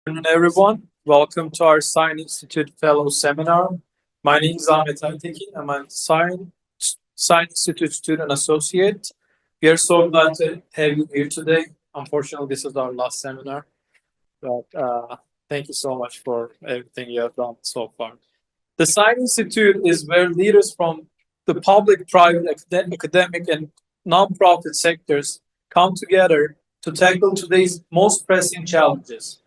Afternoon, everyone. Welcome to our Sine Institute Fellow Seminar. My name is Ahmet Aytekin. I'm a Sine Institute Student Associate. We are so glad to have you here today. Unfortunately, this is our last seminar, but thank you so much for everything you have done so far. The Sine Institute is where leaders from the public, private, academic, and nonprofit sectors come together to tackle today's most pressing challenges.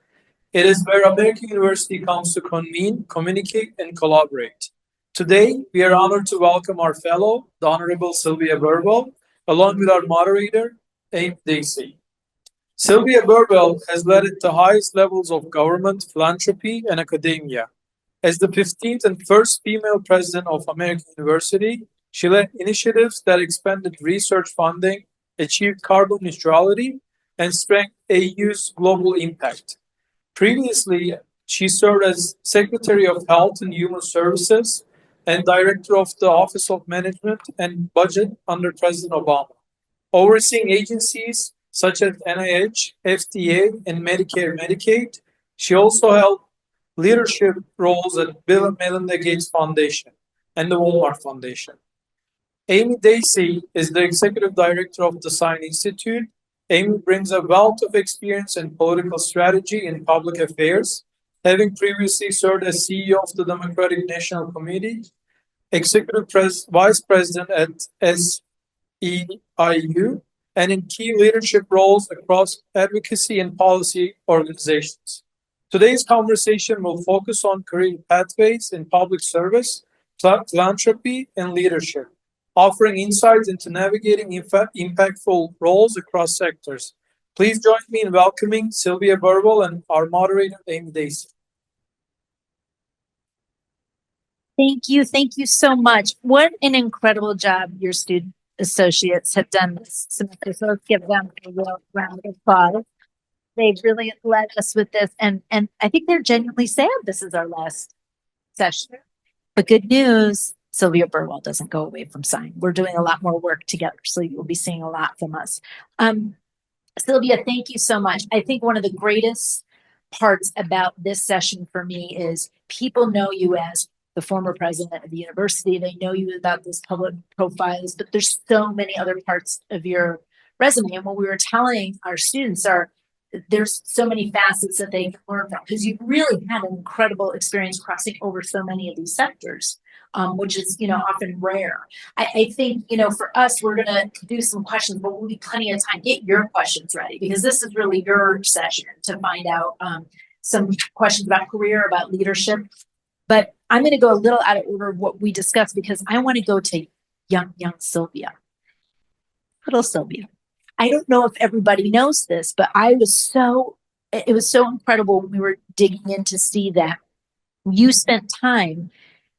It is where American University comes to convene, communicate, and collaborate. Today, we are honored to welcome our fellow, the Honorable Sylvia Burwell, along with our moderator, Amy Dacey. Sylvia Burwell has led at the highest levels of government, philanthropy, and academia. As the 15th and first female president of American University, she led initiatives that expanded research funding, achieved carbon neutrality, and strengthened AU's global impact. Previously, she served as Secretary of Health and Human Services and Director of the Office of Management and Budget under President Obama, overseeing agencies such as NIH, FDA, and Medicare Medicaid. She also held leadership roles at Bill and Melinda Gates Foundation and the Walmart Foundation. Amy Dacey is the Executive Director of the Sine Institute. Amy brings a wealth of experience in political strategy and public affairs, having previously served as CEO of the Democratic National Committee, Vice President at SEIU, and in key leadership roles across advocacy and policy organizations. Today's conversation will focus on career pathways in public service, philanthropy, and leadership, offering insights into navigating impactful roles across sectors. Please join me in welcoming Sylvia Burwell and our moderator, Amy Dacey. Thank you. Thank you so much. What an incredible job your student associates have done this semester. So let's give them a real round of applause. They've really led us with this, and I think they're genuinely sad this is our last session. But good news, Sylvia Burwell doesn't go away from Sine. We're doing a lot more work together, so you'll be seeing a lot from us. Sylvia, thank you so much. I think one of the greatest parts about this session for me is people know you as the former president of the university. They know you about those public profiles, but there's so many other parts of your resume. And what we were telling our students there's so many facets that they can learn from, because you've really had an incredible experience crossing over so many of these sectors, which is, often rare. I think, for us, we're going to do some questions, but we'll be plenty of time. Get your questions ready, because this is really your session to find out some questions about career, about leadership. But I'm going to go a little out of order of what we discussed, because I want to go to young Sylvia. Little Sylvia. I don't know if everybody knows this, but it was so incredible when we were digging in to see that you spent time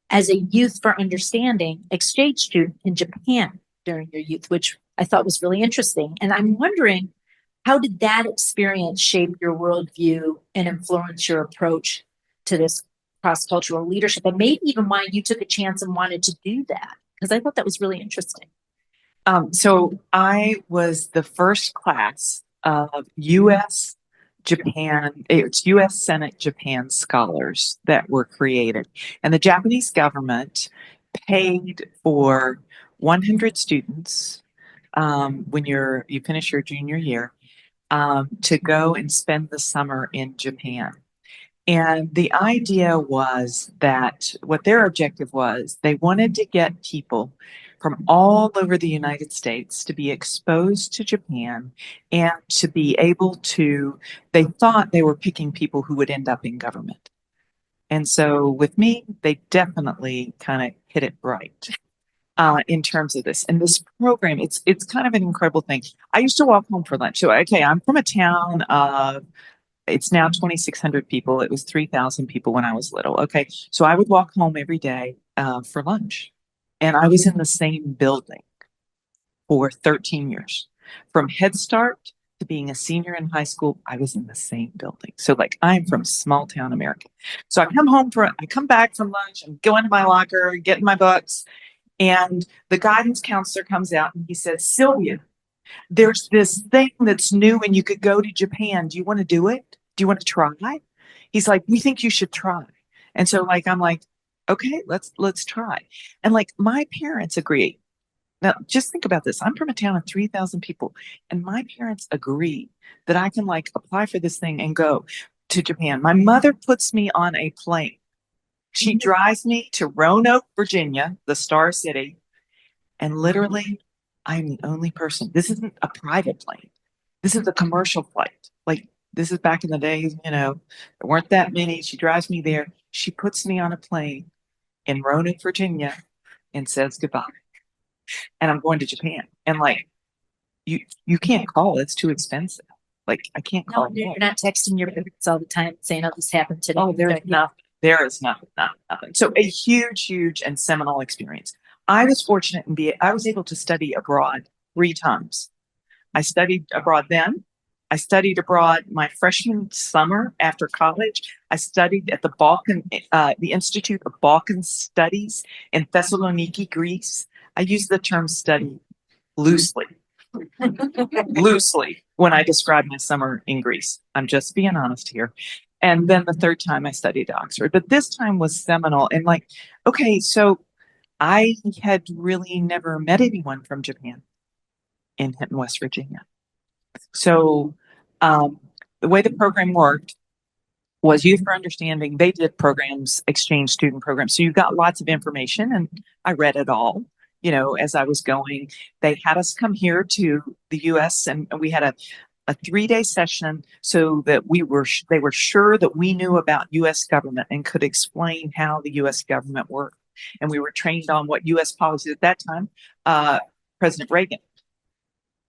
as a Youth for Understanding exchange student in Japan during your youth, which I thought was really interesting. And I'm wondering, how did that experience shape your worldview and influence your approach to this cross-cultural leadership, and maybe even why you took a chance and wanted to do that? Because I thought that was really interesting. So I was the first class of U.S. Senate Japan scholars that were created. And the Japanese government paid for 100 students when you finish your junior year to go and spend the summer in Japan. And the idea was that what their objective was, they wanted to get people from all over the United States to be exposed to Japan and to be able to, they thought they were picking people who would end up in government. And so with me, they definitely kind of hit it right in terms of this. And this program, it's kind of an incredible thing. I used to walk home for lunch. So, okay, I'm from a town of, it's now 2,600 people. It was 3,000 people when I was little. Okay, so I would walk home every day for lunch. And I was in the same building for 13 years. From Head Start to being a senior in high school, I was in the same building. So I'm from small town America. So I come back from lunch, I'm going to my locker, getting my books, and the guidance counselor comes out and he says, Sylvia, there's this thing that's new and you could go to Japan. Do you want to do it? Do you want to try? He's like, we think you should try. And so like, I'm like, okay, let's try. And like my parents agree. Now, just think about this. I'm from a town of 3,000 people, and my parents agree that I can like apply for this thing and go to Japan. My mother puts me on a plane. She drives me to Roanoke, Virginia, the Star City, and literally, I'm the only person. This isn't a private plane. This is a commercial flight. Like, this is back in the days, there weren't that many. She drives me there. She puts me on a plane in Roanoke, Virginia, and says goodbye. And I'm going to Japan. And like, you can't call. It's too expensive. Like, I can't No, call. you're not texting your parents all the time saying, "Oh, this happened today." Oh, there's nothing. There is nothing, nothing. So a huge and seminal experience. I was fortunate I was able to study abroad 3 times. I studied abroad then. I studied abroad my freshman summer after college. I studied at the Institute of Balkan Studies in Thessaloniki, Greece. I use the term study loosely, loosely when I describe my summer in Greece. I'm just being honest here. And then the third time I studied at Oxford, but this time was seminal. And like, okay, so I had really never met anyone from Japan in Hinton, West Virginia. So the way the program worked was Youth for Understanding. They did programs, exchange student programs. So you got lots of information, and I read it all, as I was going. They had us come here to the US, and we had a 3-day session so that they were sure that we knew about US government and could explain how the US government worked. And we were trained on what US policies at that time, President Reagan.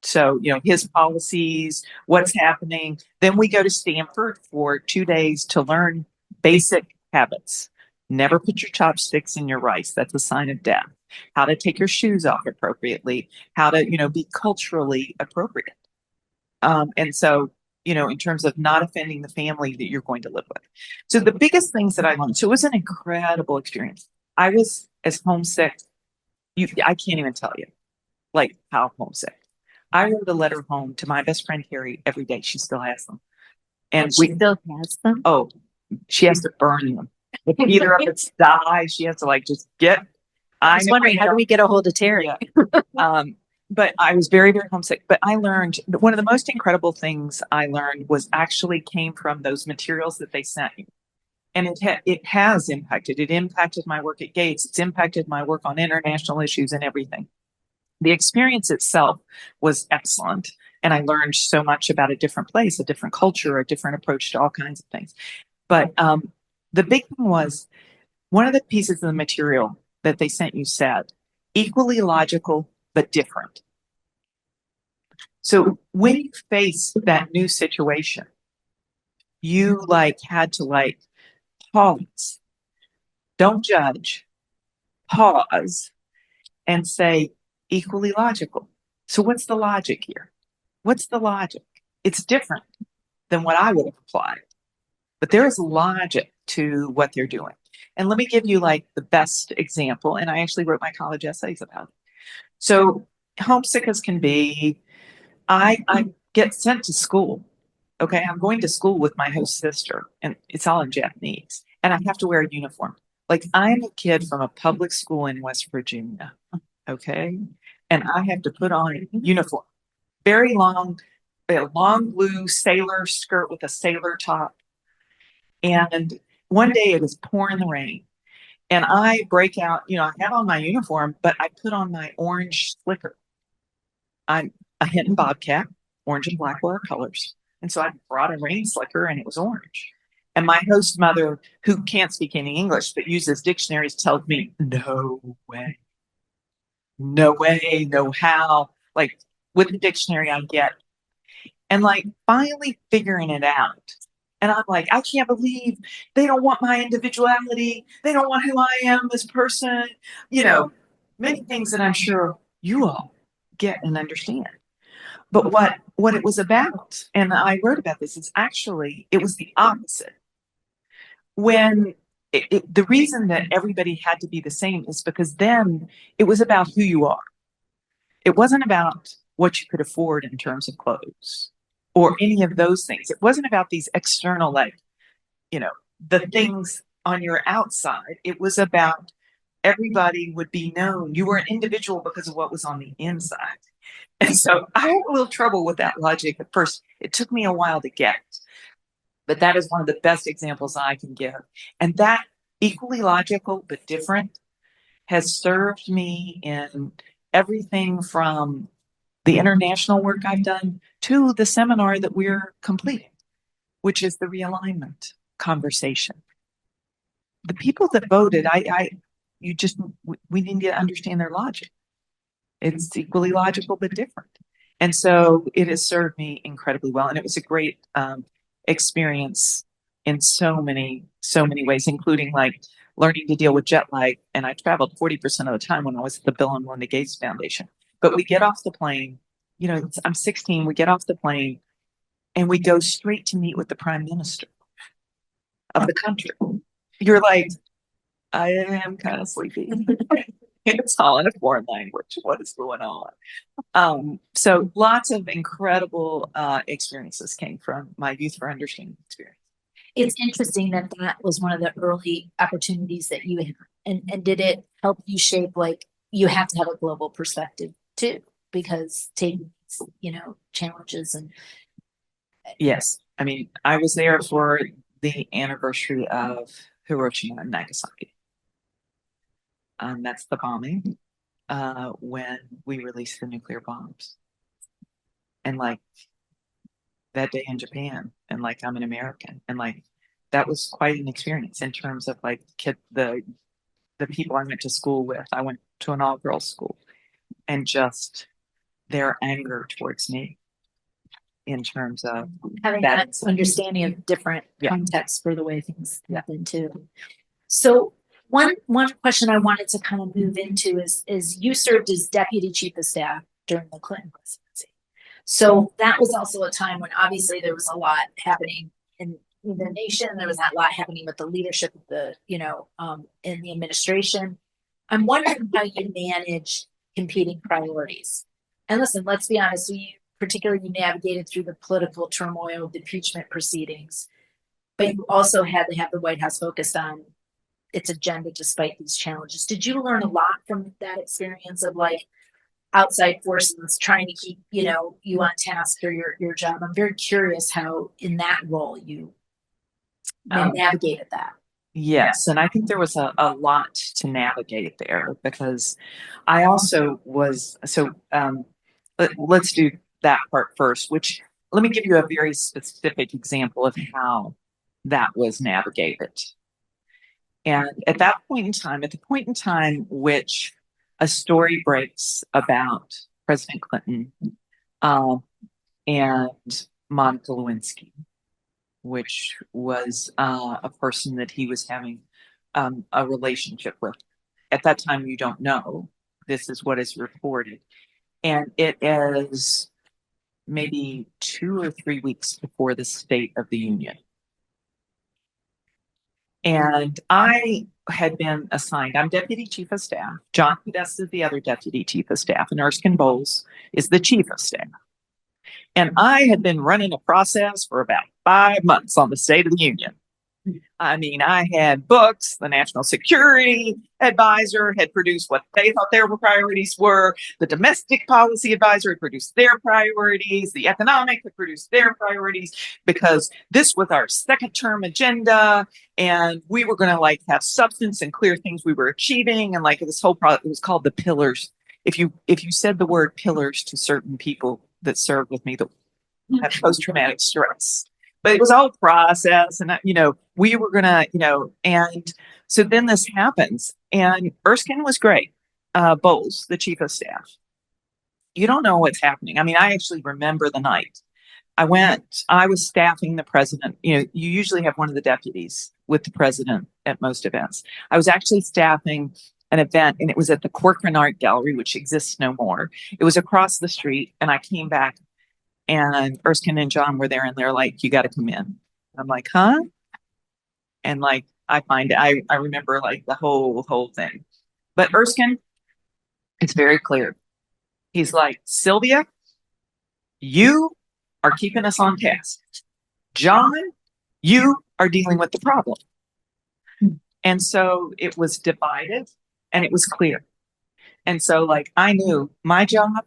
So, his policies, what's happening. Then we go to Stanford for 2 days to learn basic habits. Never put your chopsticks in your rice. That's a sign of death. How to take your shoes off appropriately. How to, be culturally appropriate. And so, in terms of not offending the family that you're going to live with. So the biggest things that I learned, so it was an incredible experience. I was as homesick. I can't even tell you, like, how homesick. I wrote a letter home to my best friend Carrie every day. She still has them. And She still has them. Oh, she has to burn them. If either of us dies, she has to like just get. I was wondering, how do we get a hold of Terry? Yeah. But I was very, very homesick. But I learned one of the most incredible things I learned was actually came from those materials that they sent me. And it has impacted. It impacted my work at Gates. It's impacted my work on international issues and everything. The experience itself was excellent. And I learned so much about a different place, a different culture, a different approach to all kinds of things. But the big thing was one of the pieces of the material that they sent you said, equally logical, but different. So when you face that new situation, you had to pause, don't judge, pause, and say equally logical. So what's the logic here? What's the logic? It's different than what I would have applied, but there is logic to what they're doing. And let me give you the best example. And I actually wrote my college essays about it. So homesick as can be, I get sent to school. Okay, I'm going to school with my host sister, and it's all in Japanese, and I have to wear a uniform. I'm a kid from a public school in West Virginia, okay, and I have to put on a uniform, very long, a long blue sailor skirt with a sailor top, and one day it is pouring the rain, and I break out. I have on my uniform, but I put on my orange slicker. I'm a Hinton Bobcat, orange and black were our colors. And so I brought a rain slicker and it was orange. And my host mother, who can't speak any English but uses dictionaries, tells me, no way, no how. With the dictionary I get. And finally figuring it out. And I'm I can't believe they don't want my individuality. They don't want who I am as a person. Many things that I'm sure you all get and understand. But what it was about, and I wrote about this, is actually, it was the opposite. When the reason that everybody had to be the same is because then it was about who you are. It wasn't about what you could afford in terms of clothes or any of those things. It wasn't about these external, you know, the things on your outside. It was about everybody would be known. You were an individual because of what was on the inside. And so I had a little trouble with that logic at first. It took me a while to get, but that is one of the best examples I can give. And that equally logical but different has served me in everything from the international work I've done to the seminar that we're completing, which is the realignment conversation. The people that voted, we need to understand their logic. It's equally logical but different. And so it has served me incredibly well. And it was a great experience in so many ways, including like learning to deal with jet lag. And I traveled 40% of the time when I was at the Bill and Melinda Gates Foundation. But we get off the plane, I'm 16, we get off the plane and we go straight to meet with the prime minister of the country. You're like, I am kind of sleepy. It's all in a foreign language. What is going on? So lots of incredible experiences came from my Youth for Understanding experience. It's interesting that that was one of the early opportunities that you had. And did it help you shape, like, you have to have a global perspective too, because taking, challenges and. Yes. I mean, I was there for the anniversary of Hiroshima and Nagasaki. That's the bombing when we released the nuclear bombs. And like that day in Japan, and like I'm an American, and like that was quite an experience in terms of like the people I went to school with. I went to an all-girls school, and just their anger towards me in terms of Having that understanding of different contexts for the way things happen too. So one question I wanted to kind of move into is you served as deputy chief of staff during the Clinton presidency. So that was also a time when obviously there was a lot happening in the nation. There was a lot happening with the leadership of the, in the administration. I'm wondering how you manage competing priorities. And listen, let's be honest, you navigated through the political turmoil of the impeachment proceedings, but you also had to have the White House focused on its agenda despite these challenges. Did you learn a lot from that experience of like outside forces trying to keep, you on task for your job? I'm very curious how in that role you navigated that. Yes, and I think there was a lot to navigate there because I also was, let's do that part first, which let me give you a very specific example of how that was navigated. And at the point in time which a story breaks about President Clinton and Monica Lewinsky, which was a person that he was having a relationship with. At that time, you don't know. This is what is reported. And it is maybe 2 or 3 weeks before the State of the Union. And I had been assigned, I'm deputy chief of staff. John Podesta is the other deputy chief of staff, and Erskine Bowles is the chief of staff. And I had been running a process for about 5 months on the State of the Union. I mean, I had books. The National Security Advisor had produced what they thought their priorities were. The Domestic Policy Advisor had produced their priorities. The Economic had produced their priorities, because this was our second term agenda. And we were going to like have substance and clear things we were achieving. And like this whole product, it was called the pillars. If you said the word pillars to certain people that served with me that had post-traumatic stress, but it was all process, and we were gonna, and so then this happens, and Erskine was great. Bowles, the chief of staff, you don't know what's happening. I mean, I actually remember the night I was staffing the president. You usually have one of the deputies with the president at most events. I was actually staffing an event, and it was at the Corcoran Art Gallery, which exists no more. It was across the street, and I came back, and Erskine and John were there, and they're like, "You got to come in." I'm like, "Huh?" And like, I remember like the whole thing. But Erskine, it's very clear. He's like, "Sylvia, you are keeping us on task. John, you are dealing with the problem. And so it was divided and it was clear. And so, like, I knew my job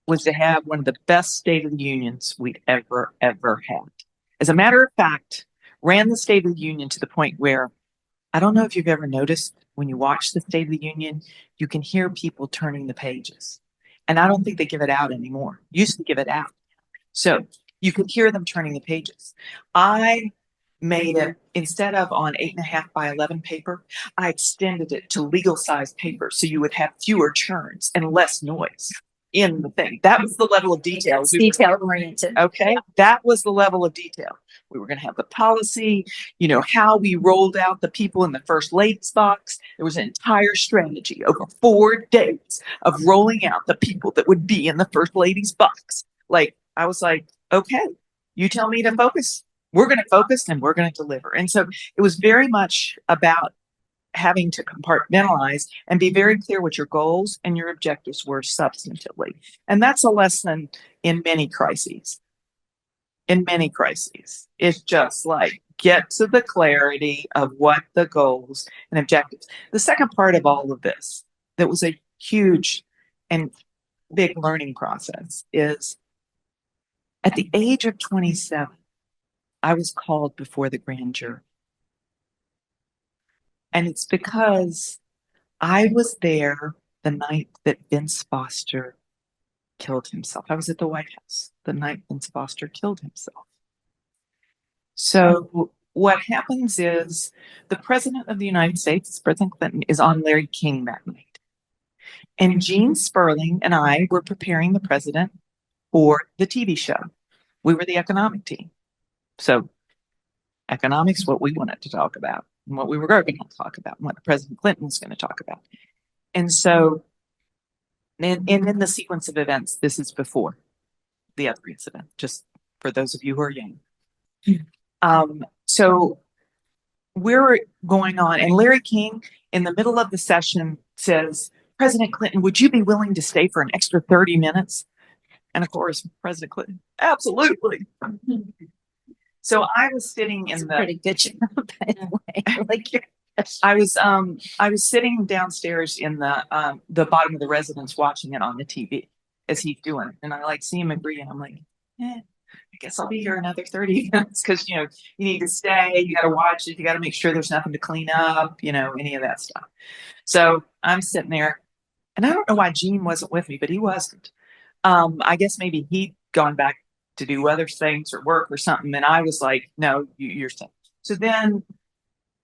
was to have one of the best State of the Unions we'd ever had. As a matter of fact, ran the State of the Union to the point where I don't know if you've ever noticed when you watch the State of the Union, you can hear people turning the pages. And I don't think they give it out anymore. Used to give it out. So you could hear them turning the pages. I made it, instead of on 8.5 by 11 paper, I extended it to legal size paper so you would have fewer churns and less noise in the thing. That was the level of detail. Detail oriented. Okay, that was the level of detail. We were going to have the policy, you know, how we rolled out the people in the first lady's box. There was an entire strategy over 4 days of rolling out the people that would be in the first lady's box. Like, I was like, okay, you tell me to focus. We're going to focus and we're going to deliver. And so it was very much about having to compartmentalize and be very clear what your goals and your objectives were substantively. And that's a lesson in many crises. In many crises, it's just like get to the clarity of what the goals and objectives. The second part of all of this that was a huge and big learning process is at the age of 27, I was called before the grand jury. And it's because I was there the night that Vince Foster killed himself. I was at the White House the night Vince Foster killed himself. So what happens is the President of the United States, President Clinton, is on Larry King that night. And Gene Sperling and I were preparing the president for the TV show. We were the economic team. So economics, what we wanted to talk about, and what we were going to talk about, and what President Clinton was going to talk about. And so, and in the sequence of events, this is before the other incident, just for those of you who are young. So we're going on, and Larry King, in the middle of the session, says, President Clinton, would you be willing to stay for an extra 30 minutes? And of course, President Clinton, absolutely. So I was sitting in the pretty good job, by the way. Like I was sitting downstairs in the bottom of the residence watching it on the TV as he's doing it. And I like see him agree, and I'm like, I guess I'll be here another 30 minutes because, you know, you need to stay, you got to watch it, you got to make sure there's nothing to clean up, you know, any of that stuff. So I'm sitting there, and I don't know why Gene wasn't with me, but he wasn't. I guess maybe he'd gone back to do other things or work or something. And I was like, no, you're staying. So then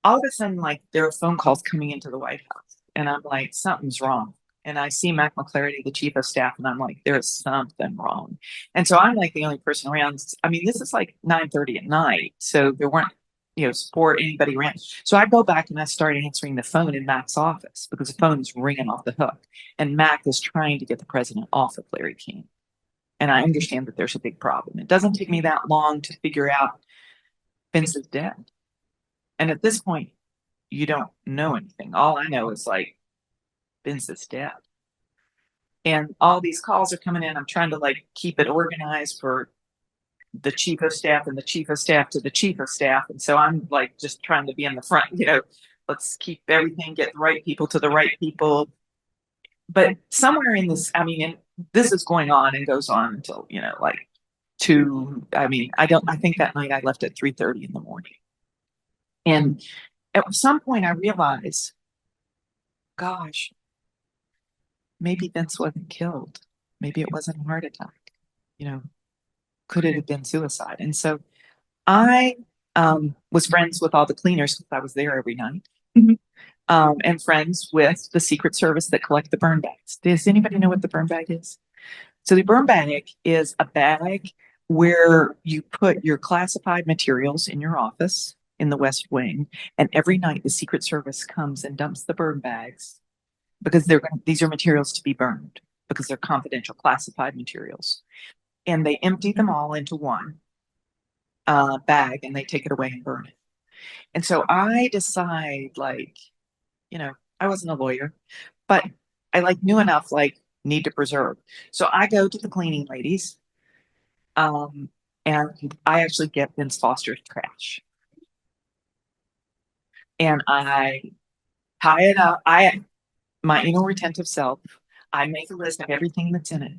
all of a sudden, like, there are phone calls coming into the White House, and I'm like, something's wrong. And I see Mac McClarty, the chief of staff, and I'm like, there's something wrong. And so I'm like the only person around. I mean, this is like 9:30 at night, so there weren't, you know, support anybody around. So I go back and I start answering the phone in Mac's office because the phone is ringing off the hook, and Mac is trying to get the president off of Larry King. And I understand that there's a big problem. It doesn't take me that long to figure out Vince is dead. And at this point, you don't know anything. All I know is like, Vince is dead. And all these calls are coming in. I'm trying to like keep it organized for the chief of staff and the chief of staff to the chief of staff. And so I'm like just trying to be in the front, you know, let's keep everything, get the right people to the right people. But somewhere in this, I mean, and this is going on and goes on until, you know, like 2, I mean, I think that night I left at 3:30 in the morning. And at some point I realized, gosh, maybe Vince wasn't killed. Maybe it wasn't a heart attack. You know, could it have been suicide? And so I was friends with all the cleaners because I was there every night. And friends with the Secret Service that collect the burn bags. Does anybody know what the burn bag is? So the burn bag is a bag where you put your classified materials in your office in the West Wing, and every night the Secret Service comes and dumps the burn bags because these are materials to be burned because they're confidential classified materials, and they empty them all into one bag and they take it away and burn it. And so I decide, like, you know, I wasn't a lawyer, but I like knew enough, like, need to preserve. So I go to the cleaning ladies, and I actually get Vince Foster's trash. and I tie it up. My anal retentive self, I make a list of everything that's in it,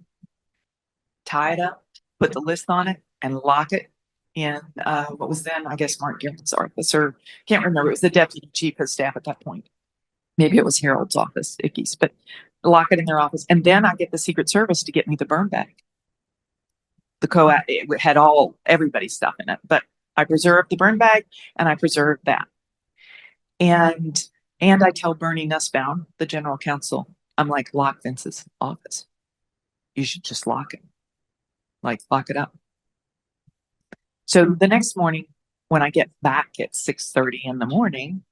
tie it up, put the list on it, and lock it in what was then, I guess, Mark Garrett's office, or can't remember. It was the deputy chief of staff at that point. Maybe it was Harold's office, Icky's, but lock it in their office. And then I get the Secret Service to get me the burn bag. It had everybody's stuff in it, but I preserved the burn bag and I preserved that. And I tell Bernie Nussbaum, the general counsel, I'm like, lock Vince's office. You should just lock it. Like, lock it up. So the next morning, when I get back at 6:30 in the morning,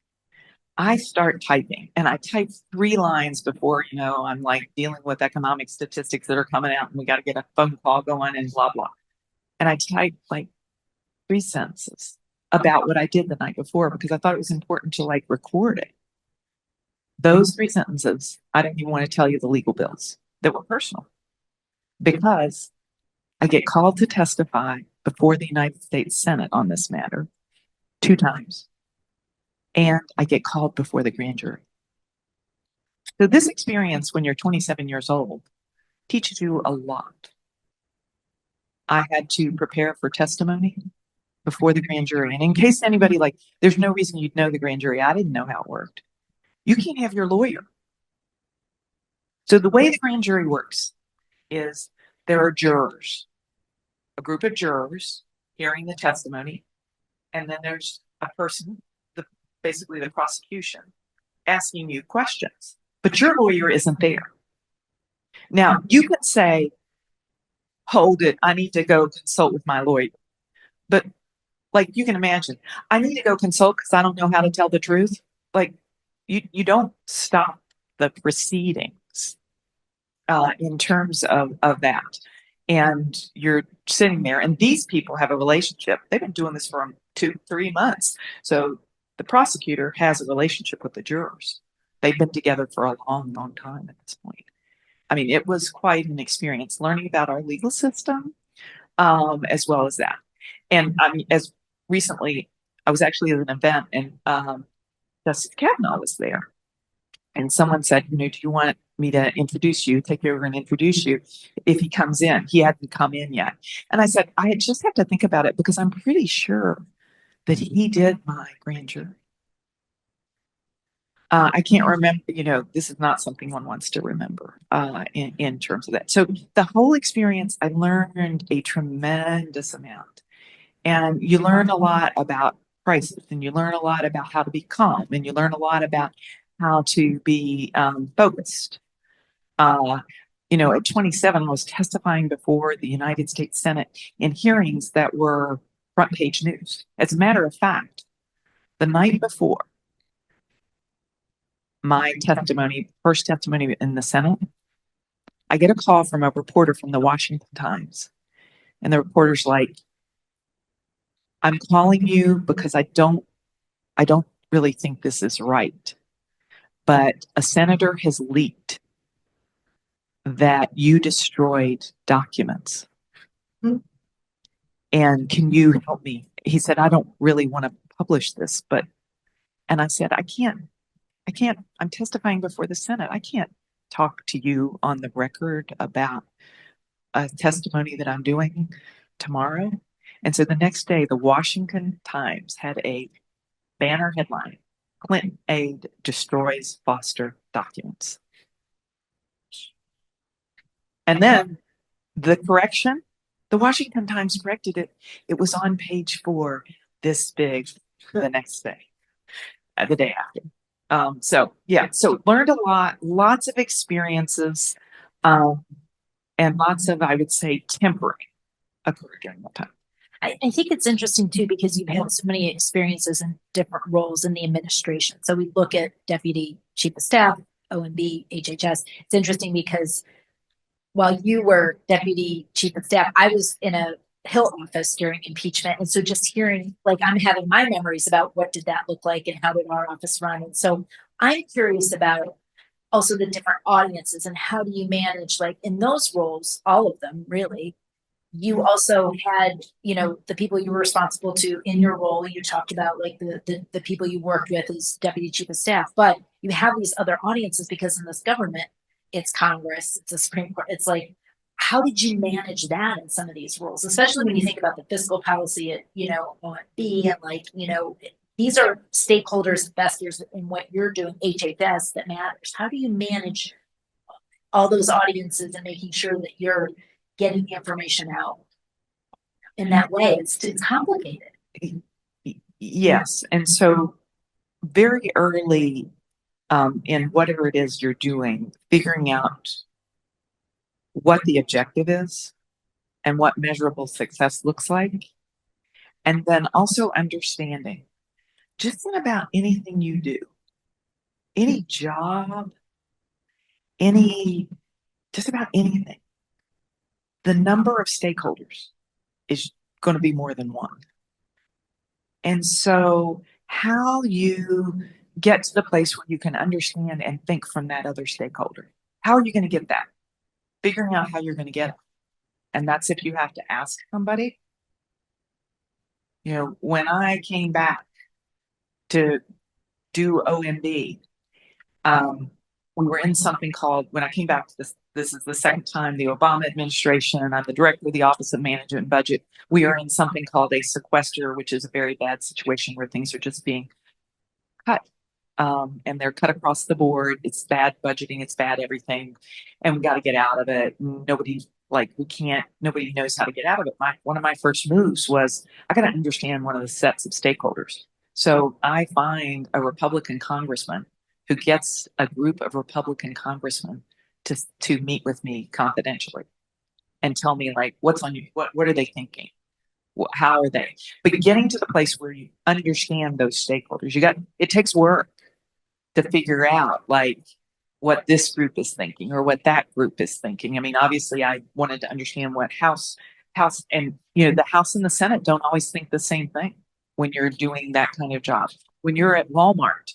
I start typing, and I type 3 lines before, I'm like dealing with economic statistics that are coming out and we got to get a phone call going and blah, blah. And I type like 3 sentences about what I did the night before because I thought it was important to like record it. Those 3 sentences, I don't even want to tell you the legal bills that were personal because I get called to testify before the United States Senate on this matter 2 times. And I get called before the grand jury. So this experience when you're 27 years old teaches you a lot. I had to prepare for testimony before the grand jury. And in case anybody there's no reason you'd know the grand jury. I didn't know how it worked. You can't have your lawyer. So the way the grand jury works is there are jurors, a group of jurors hearing the testimony. And then there's a person, basically the prosecution, asking you questions, but your lawyer isn't there. Now, you could say, hold it, I need to go consult with my lawyer. But you can imagine, I need to go consult because I don't know how to tell the truth. You don't stop the proceedings in terms of that. And you're sitting there, and these people have a relationship. They've been doing this for 2-3 months. So the prosecutor has a relationship with the jurors. They've been together for a long, long time at this point. I mean, it was quite an experience learning about our legal system, as well as that. And I mean, as recently, I was actually at an event and Justice Kavanaugh was there. And someone said, do you want me to introduce you, take you over and introduce you if he comes in? He hadn't come in yet. And I said, I just have to think about it because I'm pretty sure that he did my grand jury. I can't remember, this is not something one wants to remember in terms of that. So the whole experience, I learned a tremendous amount. And you learn a lot about crisis, and you learn a lot about how to be calm, and you learn a lot about how to be focused. At 27, I was testifying before the United States Senate in hearings that were front page news. As a matter of fact, the night before my first testimony in the Senate, I get a call from a reporter from the Washington Times. And the reporter's like, I'm calling you because I don't really think this is right. But a senator has leaked that you destroyed documents. And can you help me? He said, I don't really want to publish this, and I said, I can't, I'm testifying before the Senate. I can't talk to you on the record about a testimony that I'm doing tomorrow. And so the next day, the Washington Times had a banner headline, Clinton aide destroys Foster documents. And then the correction, the Washington Times corrected it. It was on page 4, this big, the next day, the day after. So learned a lot, lots of experiences, and lots of, I would say, tempering occurred during that time. I think it's interesting too, because you've had so many experiences in different roles in the administration. So we look at Deputy Chief of Staff, OMB, HHS. It's interesting because while you were Deputy Chief of Staff, I was in a Hill office during impeachment. And so just hearing, I'm having my memories about what did that look like and how did our office run. And so I'm curious about also the different audiences and how do you manage, in those roles, all of them really, you also had, you know, the people you were responsible to in your role. You talked about like the people you worked with as deputy chief of staff, but you have these other audiences because in this government, it's Congress, it's the Supreme Court. It's like, how did you manage that in some of these roles, especially when you think about the fiscal policy at, you know, OMB and like, you know, these are stakeholders, investors in what you're doing, HHS that matters. How do you manage all those audiences and making sure that you're getting the information out in that way? It's complicated. Yes. And so very early in whatever it is you're doing, figuring out what the objective is and what measurable success looks like. And then also understanding just in about anything you do, any job, just about anything, the number of stakeholders is going to be more than one. And so how you get to the place where you can understand and think from that other stakeholder. How are you going to get that? Figuring out how you're going to get it. And that's if you have to ask somebody. You know, when I came back to do OMB, we were in something called, when I came back to this is the second time, the Obama administration, I'm the director of the Office of Management and Budget. We are in something called a sequester, which is a very bad situation where things are just being cut. And they're cut across the board. It's bad budgeting, it's bad everything. And we got to get out of it. Nobody knows how to get out of it. One of my first moves was I got to understand one of the sets of stakeholders. So I find a Republican congressman who gets a group of Republican congressmen to meet with me confidentially and tell me like, what's on you? What are they thinking? How are they? But getting to the place where you understand those stakeholders, it takes work to figure out like what this group is thinking or what that group is thinking. I mean, obviously I wanted to understand what House and, you know, the House and the Senate don't always think the same thing when you're doing that kind of job. When you're at Walmart,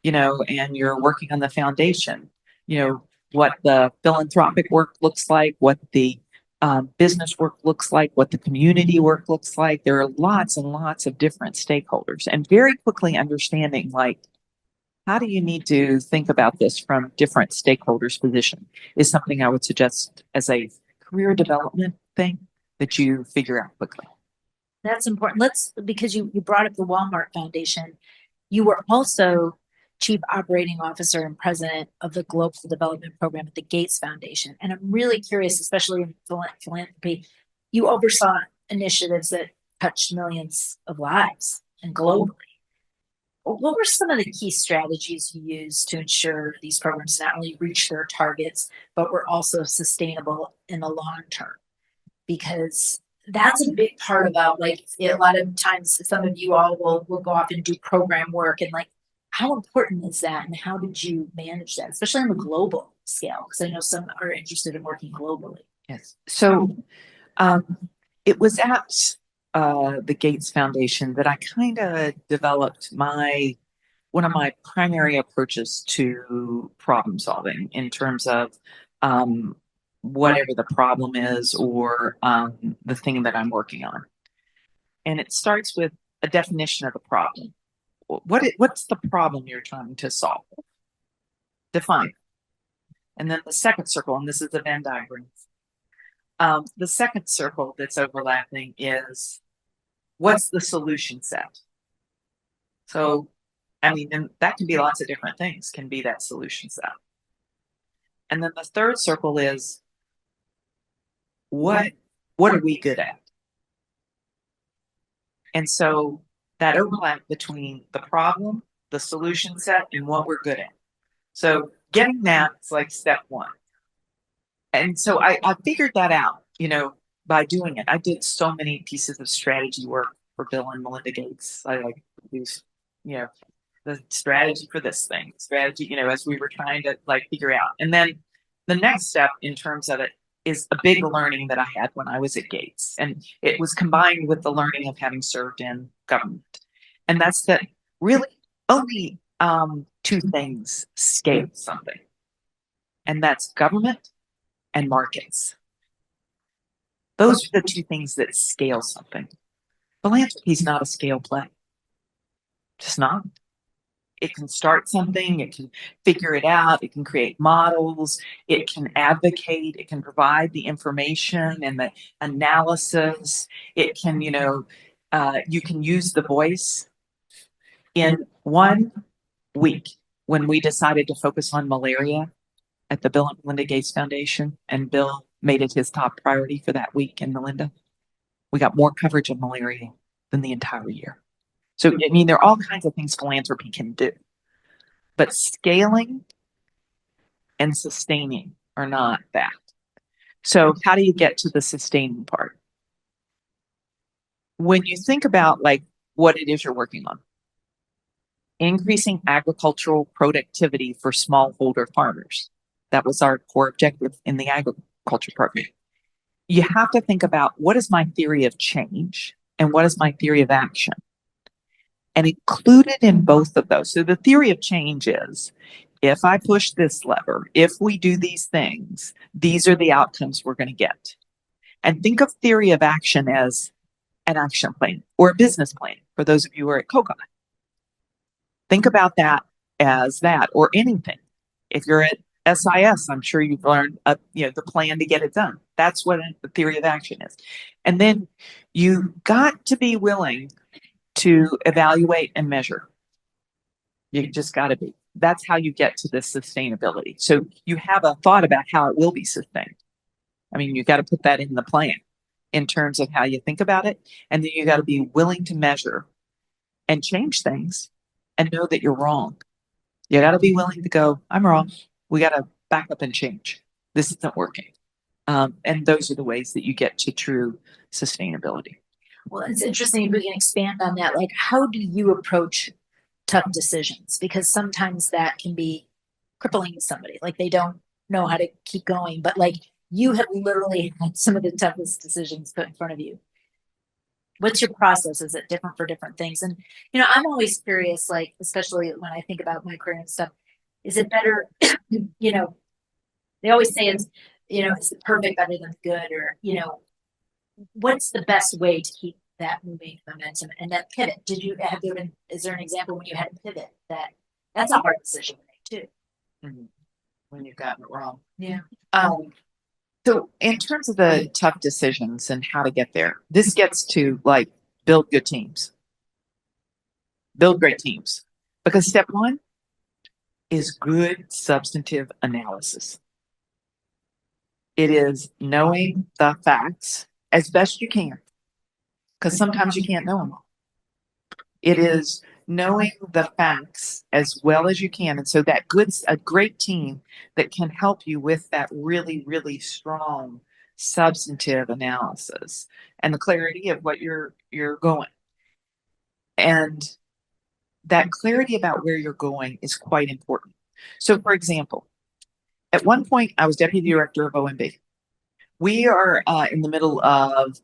you know, and you're working on the foundation, you know, what the philanthropic work looks like, what the business work looks like, what the community work looks like. There are lots and lots of different stakeholders, and very quickly understanding like, how do you need to think about this from different stakeholders' position is something I would suggest as a career development thing that you figure out quickly. That's important. Because you brought up the Walmart Foundation, you were also Chief Operating Officer and President of the Global Development Program at the Gates Foundation. And I'm really curious, especially in philanthropy, you oversaw initiatives that touched millions of lives and globally. What were some of the key strategies you used to ensure these programs not only reach their targets, but were also sustainable in the long term? Because that's a big part about like a lot of times some of you all will go off and do program work, and like how important is that and how did you manage that, especially on the global scale? Because I know some are interested in working globally. Yes. So it was at the Gates Foundation that I kind of developed one of my primary approaches to problem solving in terms of whatever the problem is or the thing that I'm working on. And it starts with a definition of the problem. What's the problem you're trying to solve? Define. And then the second circle, and this is the Venn diagram. The second circle that's overlapping is what's the solution set? So, I mean, and that can be lots of different things, can be that solution set. And then the third circle is what are we good at? And so that overlap between the problem, the solution set, and what we're good at. So getting that is like step one. And so I figured that out, you know, by doing it. I did so many pieces of strategy work for Bill and Melinda Gates. I like these, you know, the strategy for this thing, strategy, you know, as we were trying to like figure out. And then the next step in terms of it is a big learning that I had when I was at Gates. And it was combined with the learning of having served in government. And that's that really only two things scale something. And that's government and markets. Those are the two things that scale something. Philanthropy is not a scale play. Just not. It can start something, it can figure it out, it can create models, it can advocate, it can provide the information and the analysis. It can, you can use the voice. In 1 week, when we decided to focus on malaria at the Bill and Melinda Gates Foundation, and Bill made it his top priority for that week, and Melinda, we got more coverage of malaria than the entire year. So, I mean, there are all kinds of things philanthropy can do, but scaling and sustaining are not that. So how do you get to the sustaining part? When you think about like what it is you're working on, increasing agricultural productivity for smallholder farmers. That was our core objective in the agriculture department. You have to think about, what is my theory of change and what is my theory of action? And included in both of those. So the theory of change is, if I push this lever, if we do these things, these are the outcomes we're going to get. And think of theory of action as an action plan or a business plan for those of you who are at COGA. Think about that as that, or anything. If you're at SIS, I'm sure you've learned the plan to get it done. That's what the theory of action is. And then you got to be willing to evaluate and measure. You just got to be. That's how you get to this sustainability. So you have a thought about how it will be sustained. I mean, you got to put that in the plan in terms of how you think about it. And then you got to be willing to measure and change things and know that you're wrong. You got to be willing to go, I'm wrong. We got to back up and change. This isn't working. And those are the ways that you get to true sustainability. Well, it's interesting if we can expand on that. Like, how do you approach tough decisions? Because sometimes that can be crippling to somebody. Like, they don't know how to keep going, but like, you have literally had some of the toughest decisions put in front of you. What's your process? Is it different for different things? And, I'm always curious, like, especially when I think about my career and stuff, is it better, they always say it's, is it perfect better than good, or, what's the best way to keep that moving momentum and that pivot? Is there an example when you had to pivot? That's a hard decision to make too. Mm-hmm. When you've gotten it wrong. Yeah. So in terms of the tough decisions and how to get there, this gets to like build good teams, build great teams, because step one is good substantive analysis. It is knowing the facts as best you can, because sometimes you can't know them all. It is knowing the facts as well as you can. And so a great team that can help you with that really, really strong substantive analysis and the clarity of what you're going. And that clarity about where you're going is quite important. So for example, at one point I was deputy director of OMB. We are in the middle of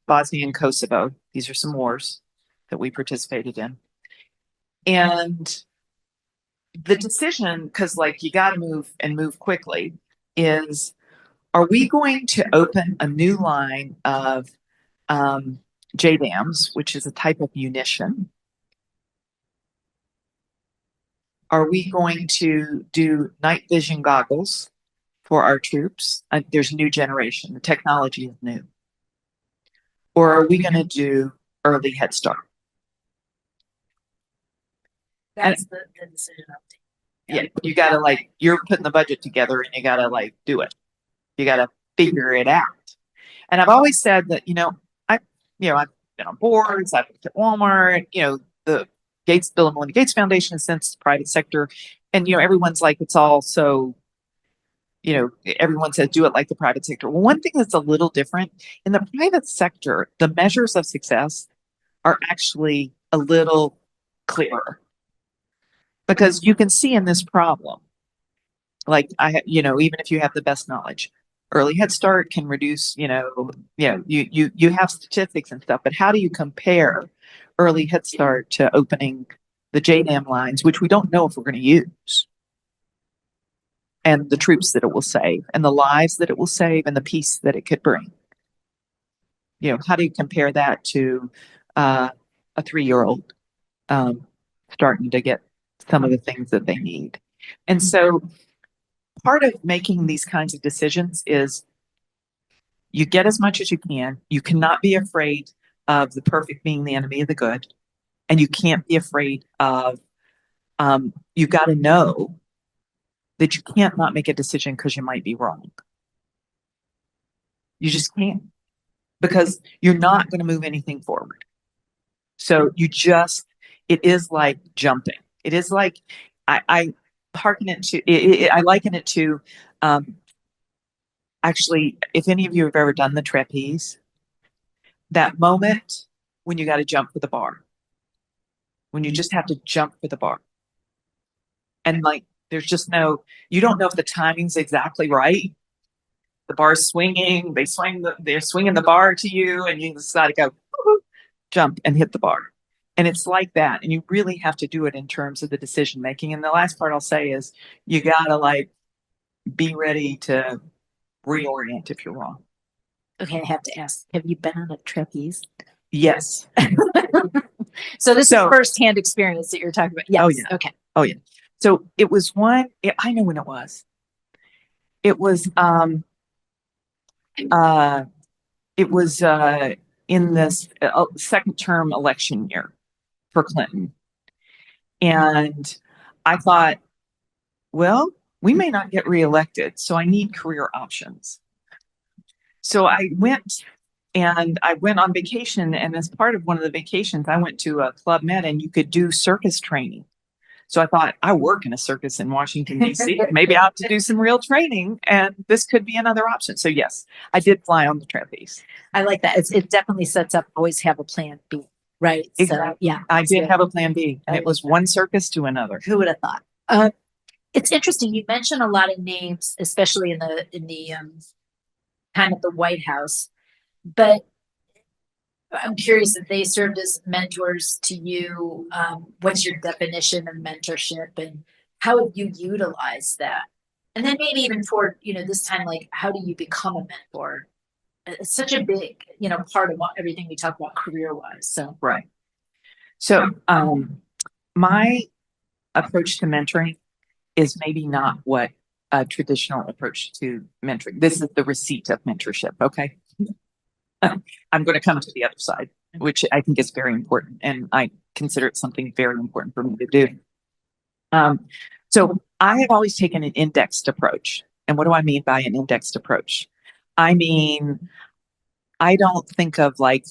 Bosnia and Kosovo. These are some wars that we participated in. And the decision, because like you got to move quickly, is, are we going to open a new line of JDAMs, which is a type of munition? Are we going to do night vision goggles for our troops? There's a new generation. The technology is new. Or are we going to do early Head Start? That's the decision update. Yeah, you got to you're putting the budget together and you got to do it. You got to figure it out. And I've always said that, I've been on boards, I've worked at Walmart, the Bill and Melinda Gates Foundation has since private sector. And, everyone's like, it's all so, everyone says do it like the private sector. Well, one thing that's a little different in the private sector, the measures of success are actually a little clearer. Because you can see in this problem, even if you have the best knowledge, early Head Start can reduce, you have statistics and stuff, but how do you compare early Head Start to opening the JDAM lines, which we don't know if we're going to use, and the troops that it will save, and the lives that it will save, and the peace that it could bring? how do you compare that to a 3-year-old starting to get some of the things that they need? And so part of making these kinds of decisions is you get as much as you can. You cannot be afraid of the perfect being the enemy of the good. And you can't be afraid of, you got to know that you can't not make a decision because you might be wrong. You just can't, because you're not going to move anything forward. So it is like jumping. It is like, I hearken it to, I liken it to, actually, if any of you have ever done the trapeze, that moment when you got to jump for the bar, when you just have to jump for the bar. And like, there's just you don't know if the timing's exactly right. The bar's swinging, they're swinging the bar to you, and you just got to go, jump and hit the bar. And it's like that. And you really have to do it in terms of the decision making. And the last part I'll say is you got to be ready to reorient if you're wrong. Okay, I have to ask, have you been on a trapeze? Yes. So this is firsthand experience that you're talking about. Yes. Oh, yeah. Okay. Oh, yeah. So it was I know when it was. It was, in this second term election year for Clinton. And I thought, well, we may not get reelected, so I need career options. So I went on vacation, and as part of one of the vacations, I went to a Club Med, and you could do circus training. So I thought, I work in a circus in Washington, D.C. Maybe I have to do some real training, and this could be another option. So yes, I did fly on the trapeze. I like that. It definitely sets up, always have a plan B, right? Exactly. So, yeah. I did have a plan B, and it was one circus to another. Who would have thought? It's interesting. You mentioned a lot of names, especially in the time at the White House, but I'm curious if they served as mentors to you. What's your definition of mentorship, and how have you utilized that? And then maybe even for, this time, how do you become a mentor? It's such a big, part of everything we talk about career-wise. So, right. So, my approach to mentoring is maybe not what a traditional approach to mentoring. This is the receipt of mentorship. Okay. I'm going to come to the other side, which I think is very important. And I consider it something very important for me to do. So I have always taken an indexed approach. And what do I mean by an indexed approach? I mean, I don't think of I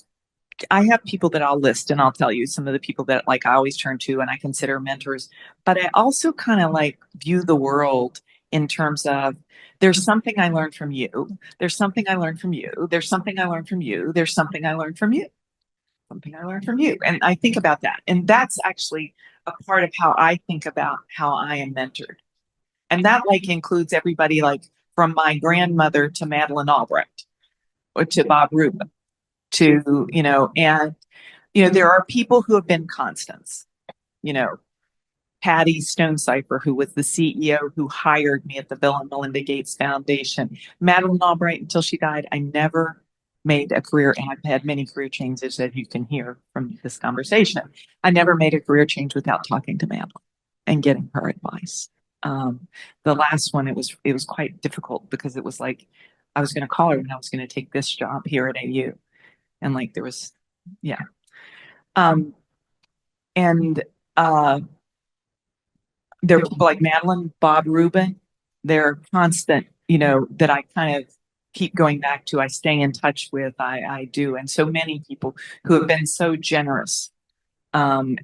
have people that I'll list, and I'll tell you some of the people that I always turn to and I consider mentors, but I also kind of view the world in terms of, there's something I learned from you. There's something I learned from you. There's something I learned from you. There's something I learned from you. Something I learned from you. And I think about that. And that's actually a part of how I think about how I am mentored. And that includes everybody from my grandmother to Madeleine Albright or to Bob Rubin to, there are people who have been constants, Patty Stonecipher, who was the CEO who hired me at the Bill and Melinda Gates Foundation. Madeleine Albright, until she died, I never made a career, and I've had many career changes, as you can hear from this conversation. I never made a career change without talking to Madeleine and getting her advice. The last one, it was quite difficult because it was I was going to call her and I was going to take this job here at AU. And there was, yeah. There are people like Madeleine, Bob Rubin. They're constant, that I kind of keep going back to. I stay in touch with. I do, and so many people who have been so generous. And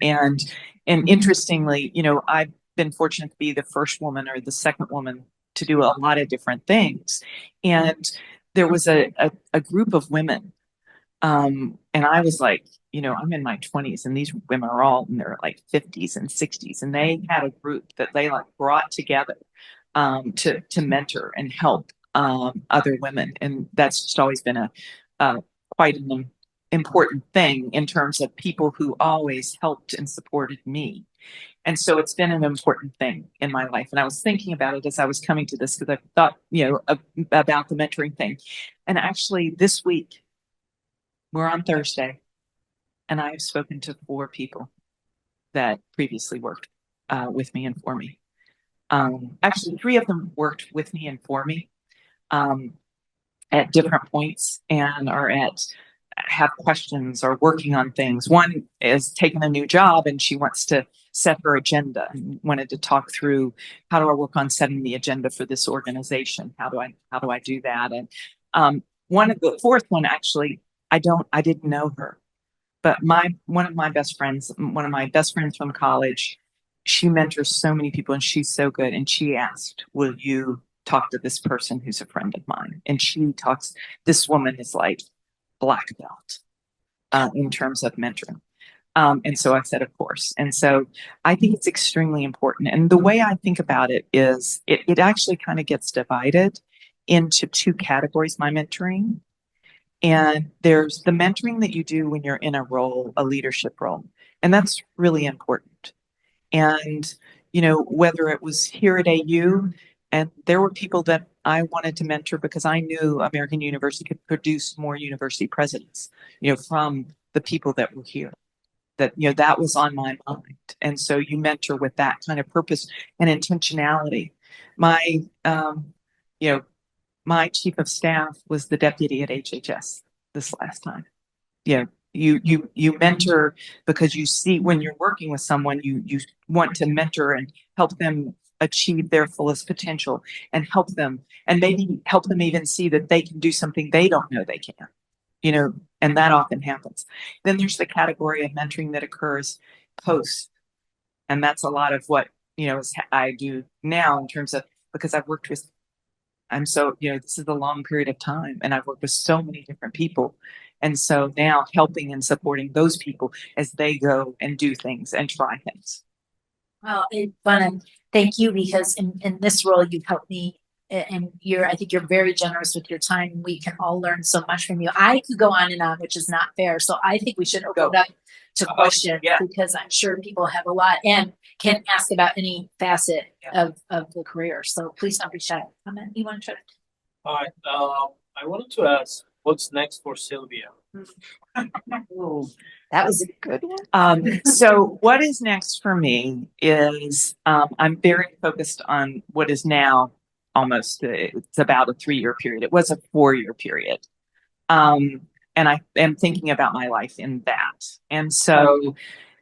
interestingly, I've been fortunate to be the first woman or the second woman to do a lot of different things. And there was a group of women, and I was I'm in my 20s, and these women are all in their 50s and 60s, and they had a group that they brought together to mentor and help other women, and that's just always been a quite an important thing in terms of people who always helped and supported me. And so it's been an important thing in my life. And I was thinking about it as I was coming to this, because I thought, about the mentoring thing. And actually this week, We're on Thursday, and I have spoken to 4 people that previously worked with me and for me. Actually, 3 of them worked with me and for me at different points and have questions or working on things. One is taking a new job and she wants to set her agenda and wanted to talk through, how do I work on setting the agenda for this organization? How do I do that? And one of the 4th one, actually, I didn't know her, but one of my best friends from college, she mentors so many people and she's so good. And she asked, will you talk to this person who's a friend of mine? And this woman is like black belt in terms of mentoring. And so I said, of course. And so I think it's extremely important. And the way I think about it is it actually kind of gets divided into 2 categories, my mentoring. And there's the mentoring that you do when you're in a leadership role. And that's really important. And, whether it was here at AU, and there were people that I wanted to mentor because I knew American University could produce more university presidents, from the people that were here. That was on my mind. And so you mentor with that kind of purpose and intentionality. My, my chief of staff was the deputy at HHS this last time. You mentor because you see when you're working with someone, you want to mentor and help them achieve their fullest potential and help them, and maybe help them even see that they can do something they don't know they can, and that often happens. Then there's the category of mentoring that occurs post. And that's a lot of what, I do now in terms of, because I've worked with, this is a long period of time and I've worked with so many different people. And so now helping and supporting those people as they go and do things and try things. Well, I want to thank you because in this role, you've helped me and I think you're very generous with your time. We can all learn so much from you. I could go on and on, which is not fair. So I think we should open it up to questions because I'm sure people have a lot and can ask about any facet of the career. So please don't be shy. Comment. You want to try? All right. I wanted to ask, what's next for Sylvia? Ooh, that was a good one. So what is next for me is I'm very focused on what is now almost it's about a 3-year period. It was a 4-year period. And I am thinking about my life in that. And so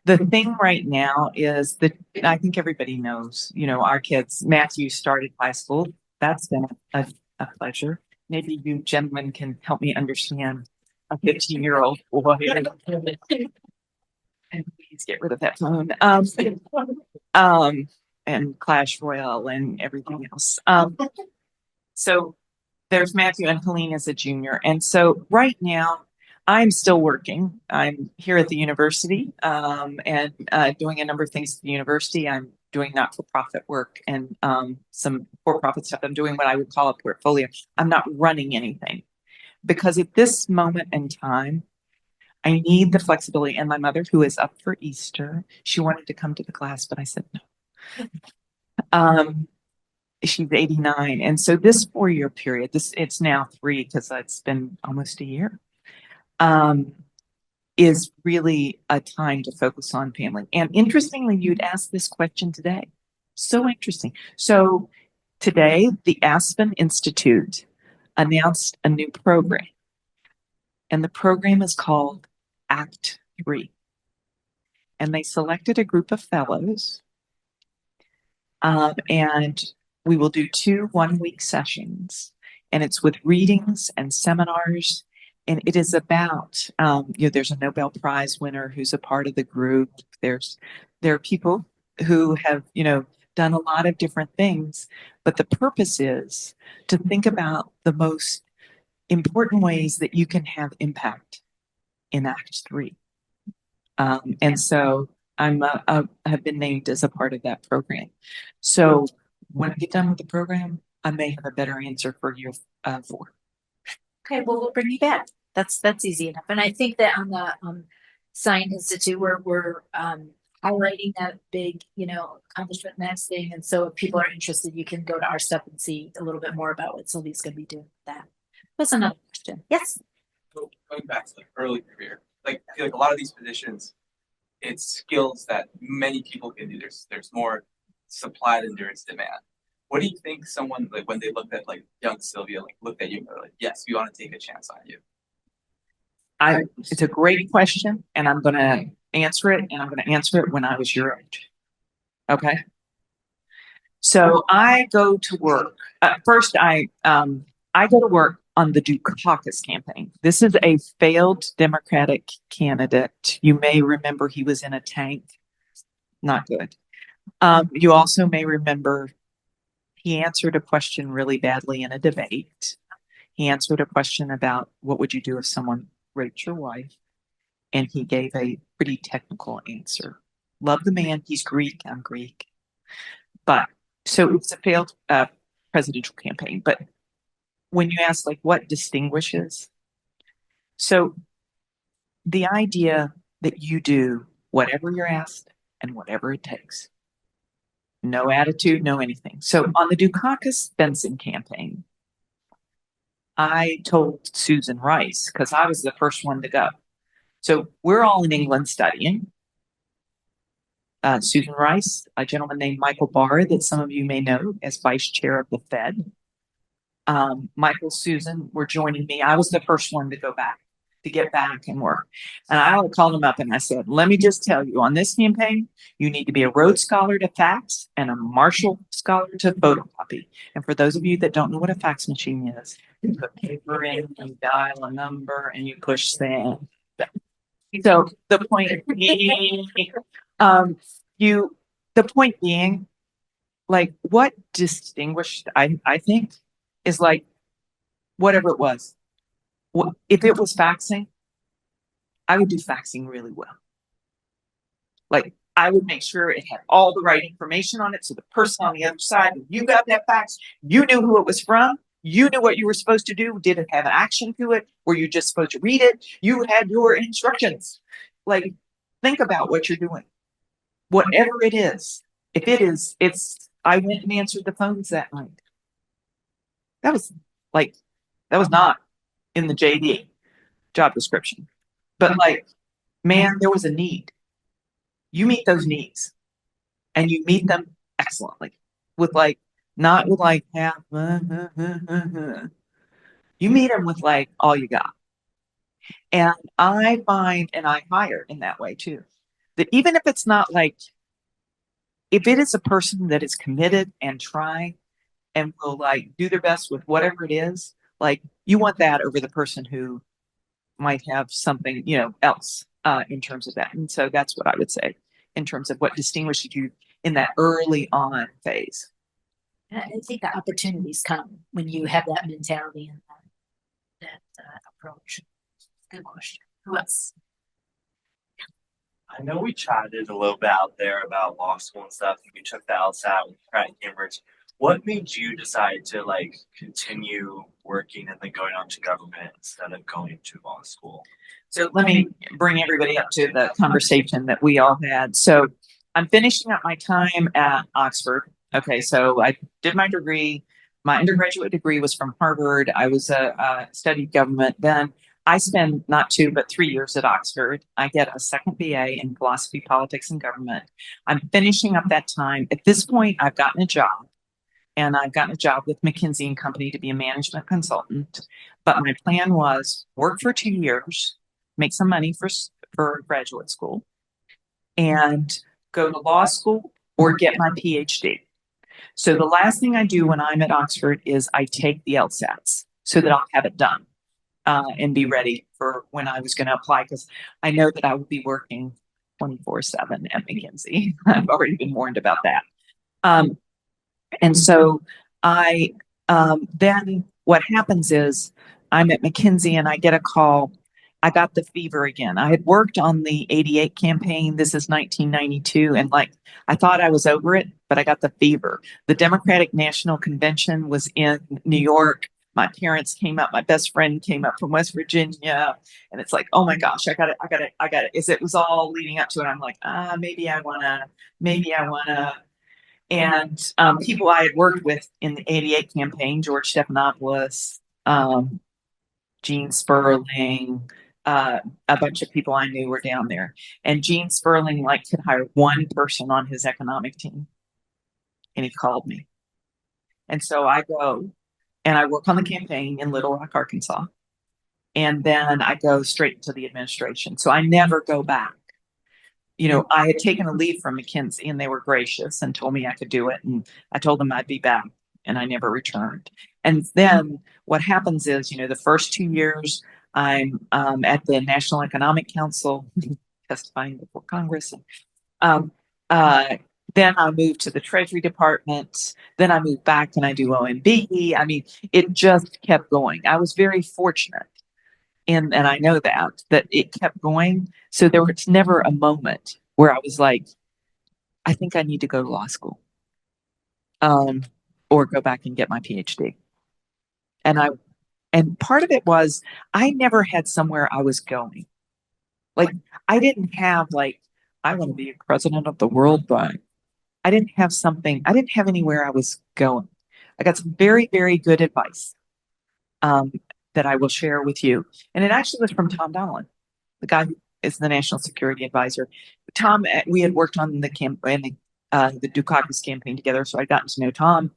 the thing right now is that I think everybody knows, our kids, Matthew started high school. That's been a pleasure. Maybe you gentlemen can help me understand a 15-year-old boy. And please get rid of that phone. And Clash Royale and everything else. So there's Matthew and Helene as a junior. And so right now I'm still working. I'm here at the university and doing a number of things at the university. I'm doing not-for-profit work and some for-profit stuff. I'm doing what I would call a portfolio. I'm not running anything because at this moment in time, I need the flexibility. And my mother, who is up for Easter, she wanted to come to the class, but I said no. She's 89. And so this 4-year period, it's now 3 because it's been almost a year, is really a time to focus on family. And interestingly, you'd asked this question today. So interesting. So today, the Aspen Institute announced a new program. And the program is called Act 3. And they selected a group of fellows. And we will do 2 one-week sessions. And it's with readings and seminars. And it is about, there's a Nobel Prize winner who's a part of the group. There are people who have, done a lot of different things. But the purpose is to think about the most important ways that you can have impact in Act 3. And so I have been named as a part of that program. So when I get done with the program, I may have a better answer for year 4. Okay, well, we'll bring you back. That's easy enough. And I think that on the Sine Institute, we're highlighting that big, accomplishment next thing. And so if people are interested, you can go to our stuff and see a little bit more about what Sylvia's going to be doing with that. What's another question? Yes. going back to like early career, like I feel like a lot of these positions, it's skills that many people can do. There's more supply than there is demand. What do you think someone like when they looked at like young Sylvia, like looked at you and they're like, yes, we want to take a chance on you? It's a great question, and I'm going to answer it, and I'm going to answer it when I was your age. Okay. So I go to work. First, I go to work on the Dukakis campaign. This is a failed Democratic candidate. You may remember he was in a tank. Not good. You also may remember he answered a question really badly in a debate. He answered a question about what would you do if someone raped your wife, and he gave a pretty technical answer. Love the man. He's Greek. I'm Greek. But so it's a failed presidential campaign. But when you ask, like, what distinguishes? So the idea that you do whatever you're asked and whatever it takes. No attitude, no anything. So on the Dukakis fencing campaign, I told Susan Rice, because I was the first one to go. So we're all in England studying. Susan Rice, a gentleman named Michael Barr, that some of you may know as vice chair of the Fed. Michael, Susan were joining me. I was the first one to go back, to get back and work. And I called him up and I said, let me just tell you, on this campaign, you need to be a Rhodes Scholar to fax and a Marshall Scholar to photocopy. And for those of you that don't know what a fax machine is, you put paper in, you dial a number, and you push send. So the point being, the point being, like, what distinguished, I think, is like, whatever it was. If it was faxing, I would do faxing really well. Like, I would make sure it had all the right information on it. So the person on the other side, when you got that fax, you knew who it was from. You knew what you were supposed to do. Did it have an action to it? Were you just supposed to read it? You had your instructions. Like, think about what you're doing. Whatever it is, if it is, I went and answered the phones that night. That was not in the JD job description. But like, man, there was a need. You meet those needs and you meet them excellently with like, not with like, you meet them with like all you got. And I find, and I hire in that way too, that even if it's not like, if it is a person that is committed and trying and will like do their best with whatever it is, like, you want that over the person who might have something, else in terms of that. And so that's what I would say in terms of what distinguishes you in that early on phase. I think the opportunities come when you have that mentality and that approach. Good question. Who else? I know we chatted a little bit out there about law school and stuff. You took the LSAT with Pratt and Cambridge. What made you decide to like continue working and then going on to government instead of going to law school? So let me bring everybody up to the conversation that we all had. So I'm finishing up my time at Oxford. Okay, so I did my degree. My undergraduate degree was from Harvard. I was studied government. Then I spent not 2, but 3 years at Oxford. I get a second BA in philosophy, politics, and government. I'm finishing up that time. At this point, I've gotten a job. And I've gotten a job with McKinsey and Company to be a management consultant. But my plan was work for 2 years, make some money for graduate school, and go to law school or get my PhD. So the last thing I do when I'm at Oxford is I take the LSATs so that I'll have it done and be ready for when I was going to apply, because I know that I will be working 24/7 at McKinsey. I've already been warned about that. And so then what happens is I'm at McKinsey and I get a call. I got the fever again. I had worked on the 88 campaign. This is 1992. And like, I thought I was over it, but I got the fever. The Democratic National Convention was in New York. My parents came up. My best friend came up from West Virginia. And it's like, oh my gosh, I got it. It was all leading up to it. I'm like, maybe I want to. And people I had worked with in the 88 campaign, George Stephanopoulos, Gene Sperling, a bunch of people I knew were down there. And Gene Sperling could hire one person on his economic team. And he called me. And so I go and I work on the campaign in Little Rock, Arkansas. And then I go straight into the administration. So I never go back. I had taken a leave from McKinsey and they were gracious and told me I could do it. And I told them I'd be back and I never returned. And then what happens is, the first 2 years I'm at the National Economic Council testifying before Congress. Um, then I moved to the Treasury Department. Then I moved back and I do OMB. I mean, it just kept going. I was very fortunate. And I know that it kept going. So there was never a moment where I was like, I think I need to go to law school, or go back and get my PhD. And part of it was I never had somewhere I was going. I didn't have I want to be president of the World Bank. I didn't have anywhere I was going. I got some very, very good advice. That I will share with you. And it actually was from Tom Donilon, the guy who is the National Security Advisor. Tom, we had worked on the campaign, the Dukakis campaign together, so I'd gotten to know Tom.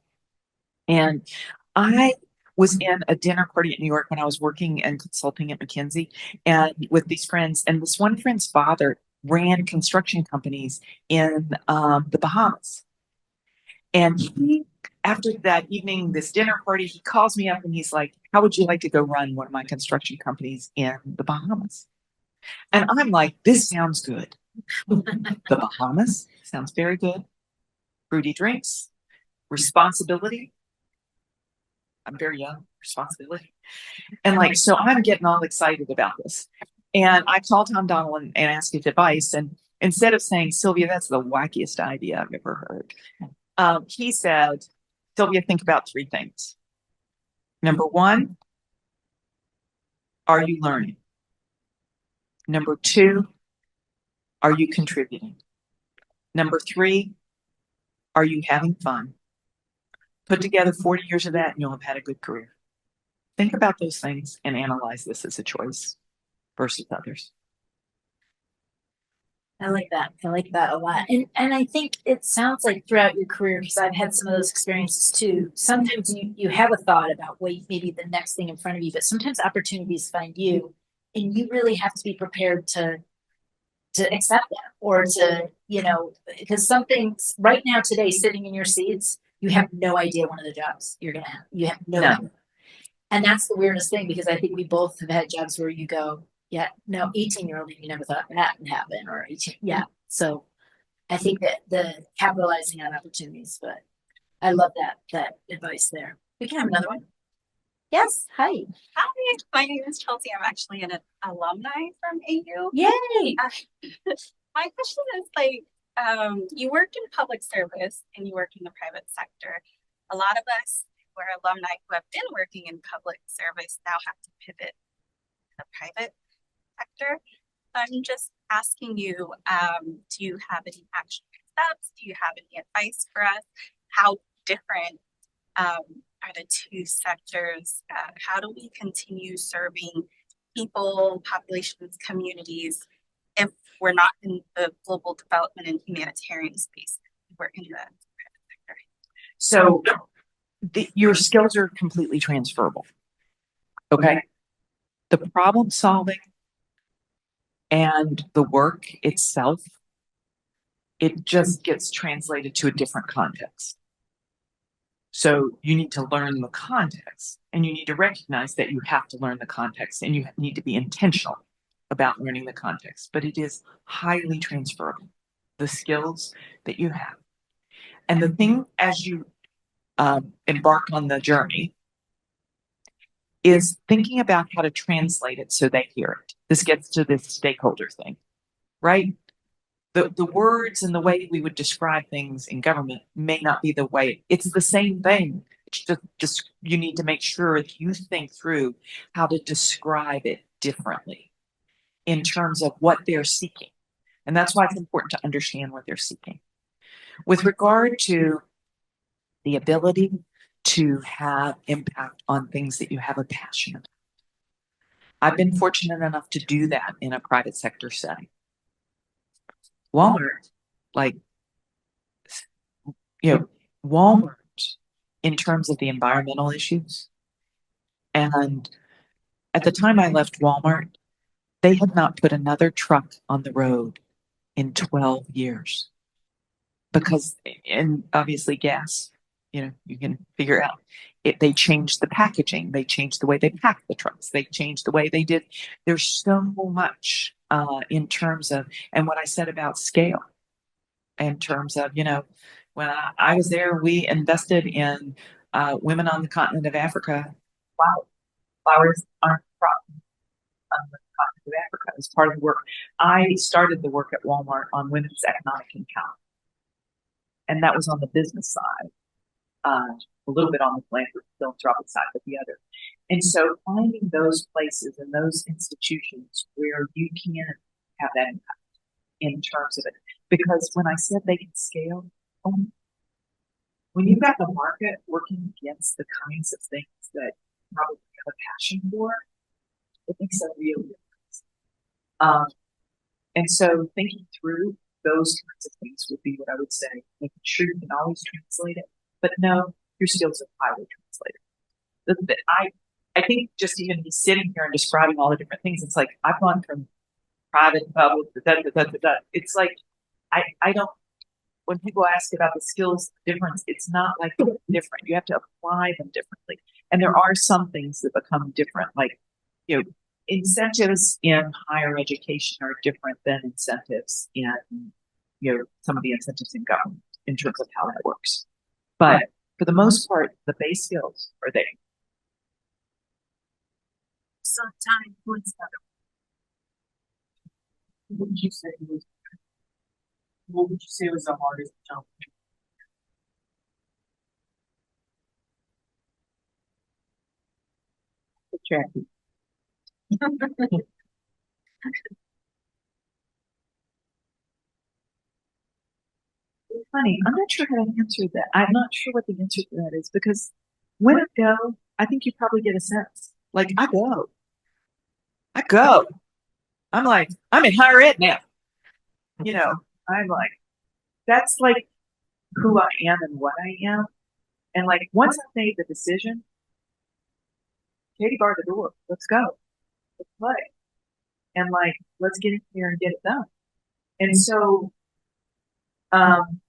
And I was in a dinner party in New York when I was working and consulting at McKinsey and with these friends. And this one friend's father ran construction companies in the Bahamas. And after that evening, this dinner party, he calls me up and he's like, how would you like to go run one of my construction companies in the Bahamas? And I'm like, this sounds good. The Bahamas sounds very good. Fruity drinks, responsibility. I'm very young, responsibility. And so I'm getting all excited about this. And I called Tom Donilon and asked his advice. And instead of saying, Sylvia, that's the wackiest idea I've ever heard. He said, Sylvia, think about 3 things. Number 1, are you learning? Number 2, are you contributing? Number 3, are you having fun? Put together 40 years of that and you'll have had a good career. Think about those things and analyze this as a choice versus others. I like that. I like that a lot. And I think it sounds like throughout your career, because I've had some of those experiences too. Sometimes you have a thought about maybe the next thing in front of you, but sometimes opportunities find you and you really have to be prepared to accept that or to, because some things right now today sitting in your seats, you have no idea one of the jobs you're going to have. You have no idea. And that's the weirdest thing because I think we both have had jobs where you go, yeah, no, 18-year-old, you never thought that would happen, or 18, yeah. So I think that the capitalizing on opportunities, but I love that advice there. We can have another one. Yes, hi. Hi, my name is Chelsea. I'm actually an alumni from AU. Yay! My question is you work in public service and you work in the private sector. A lot of us who are alumni who have been working in public service now have to pivot to the private sector. I'm just asking you, do you have any action steps? Do you have any advice for us? How different are the 2 sectors? How do we continue serving people, populations, communities if we're not in the global development and humanitarian space? We're in the private sector. So your skills are completely transferable. Okay. The problem solving and the work itself, it just gets translated to a different context. So you need to learn the context and you need to recognize that you have to learn the context and you need to be intentional about learning the context, but it is highly transferable, the skills that you have. And the thing as you embark on the journey is thinking about how to translate it so they hear it. This gets to this stakeholder thing, right? The words and the way we would describe things in government may not be the way. It's the same thing. It's just you need to make sure that you think through how to describe it differently in terms of what they're seeking. And that's why it's important to understand what they're seeking. With regard to the ability to have impact on things that you have a passion about. I've been fortunate enough to do that in a private sector setting. Walmart, like, Walmart, in terms of the environmental issues, and at the time I left Walmart, they had not put another truck on the road in 12 years because, and obviously gas, you can figure out it. They changed the packaging. They changed the way they packed the trucks. They changed the way they did. There's so much in terms of, and what I said about scale, in terms of, when I was there, we invested in women on the continent of Africa. Wow, flowers aren't a problem on the continent of Africa as part of the work. I started the work at Walmart on women's economic empowerment, and that was on the business side, a little bit on the philanthropic side, but the other. And so finding those places and those institutions where you can have that impact in terms of it. Because when I said they can scale, when you've got the market working against the kinds of things that you probably have a passion for, it makes a real difference. And so thinking through those kinds of things would be what I would say, making sure you can always translate it, but no, your skills are highly translated. I think just even me sitting here and describing all the different things, it's like I've gone from private to public, it's like I don't, when people ask about the skills difference, it's not like different. You have to apply them differently. And there are some things that become different, like, incentives in higher education are different than incentives in, some of the incentives in government in terms of how that works. But for the most part, the base skills are there. So time points. What would you say was the hardest jump? Jackie. It's funny. I'm not sure how to answer that. I'm not sure what the answer to that is, because when I go, I think you probably get a sense. Like, I go. I'm like, I'm in higher ed now. I'm like, that's like who I am and what I am. And like, once I've made the decision, Katie barred the door. Let's go. Let's play. And like, let's get in here and get it done. And so, I'm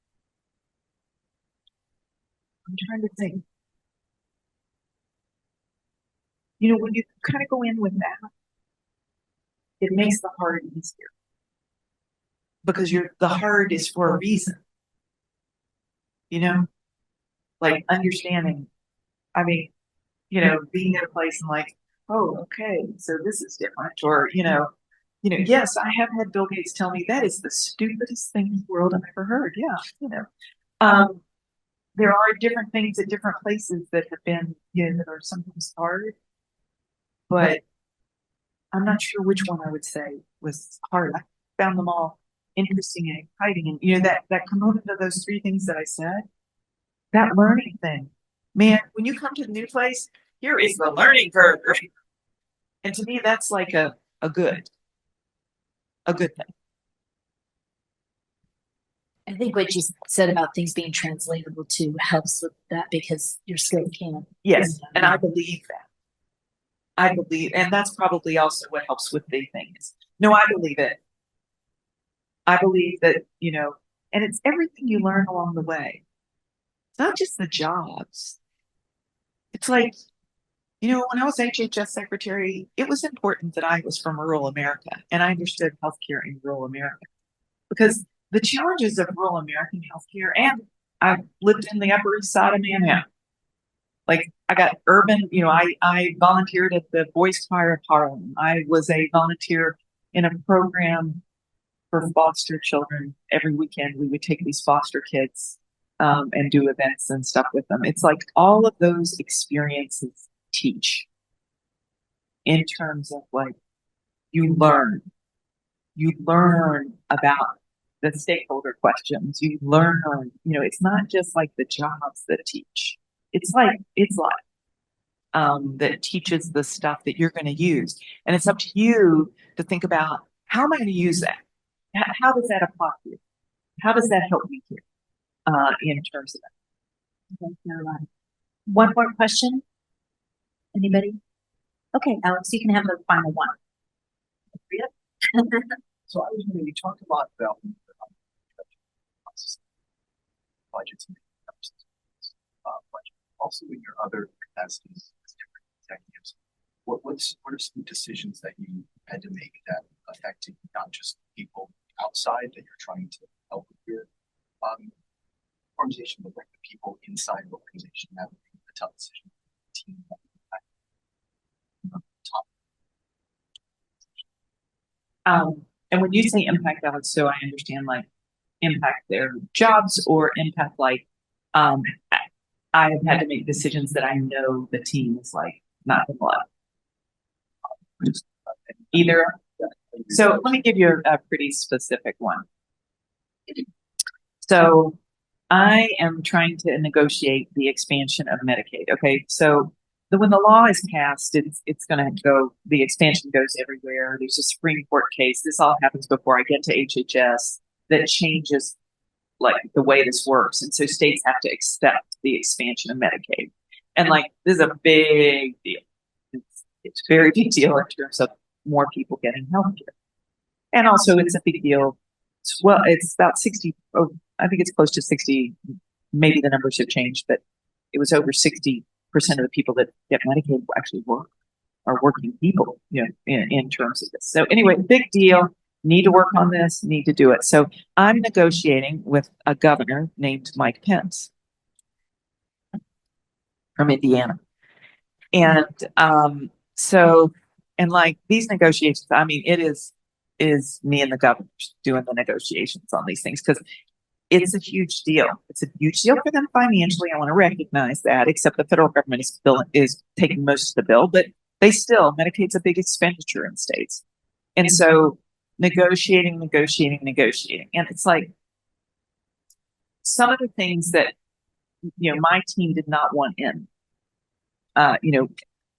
trying to think. When you kind of go in with that, it makes the hard easier. Because the hard is for a reason. Like understanding, I mean, being in a place and like, oh, okay, so this is different. Or, yes, I have had Bill Gates tell me that is the stupidest thing in the world I've ever heard. Yeah, there are different things at different places that have been, that are sometimes hard, but I'm not sure which one I would say was hard. I found them all interesting and exciting. And, that component of those three things that I said, that learning thing, man, when you come to the new place, here is the learning curve. And to me, that's like a good thing. I think what you said about things being translatable too helps with that, because your skill can. Yes, and I believe that. And that's probably also what helps with the things. No, I believe it. I believe that, and it's everything you learn along the way. It's not just the jobs. It's like, when I was HHS secretary, it was important that I was from rural America and I understood healthcare in rural America, because the challenges of rural American healthcare, and I lived in the Upper East Side of Manhattan. Like, I got urban, I volunteered at the Boys Choir of Harlem. I was a volunteer in a program for foster children. Every weekend we would take these foster kids and do events and stuff with them. It's like all of those experiences teach in terms of like, you learn about the stakeholder questions. You learn, it's not just like the jobs that teach. It's life. that teaches the stuff that you're going to use. And it's up to you to think about, how am I going to use that? How does that apply to you? How does that help me here in terms of that? Okay, Caroline. One more question? Anybody? Okay, Alex, you can have the final one. So I was wondering, you talked a lot about budgets and budget. Also in your other capacities as different executives, what are some decisions that you had to make that affected not just people outside that you're trying to help with your organization, but like the people inside the organization that make the tough decision, team, top. And when you say impact, Alex, so I understand, like, impact their jobs, or impact, like, I have had to make decisions that I know the team is like not gonna love. Either. So let me give you a pretty specific one. So I am trying to negotiate the expansion of Medicaid. Okay, so when the law is passed, it's going to go. The expansion goes everywhere. There's a Supreme Court case. This all happens before I get to HHS that changes like the way this works, and so states have to accept the expansion of Medicaid. And like, this is a big deal. It's a very big deal in terms of more people getting health care. And also it's a big deal. Well, it's about 60, I think it's close to 60, maybe the numbers have changed, but it was over 60% of the people that get Medicaid actually are working people, you know, in terms of this. So anyway, big deal. Need to work on this, need to do it. So I'm negotiating with a governor named Mike Pence from Indiana. And so, and like these negotiations, I mean, it is me and the governors doing the negotiations on these things, because it's a huge deal. It's a huge deal for them financially. I want to recognize that, except the federal government is taking most of the bill, but Medicaid's a big expenditure in states. And so negotiating. And it's like some of the things that, you know, my team did not want in,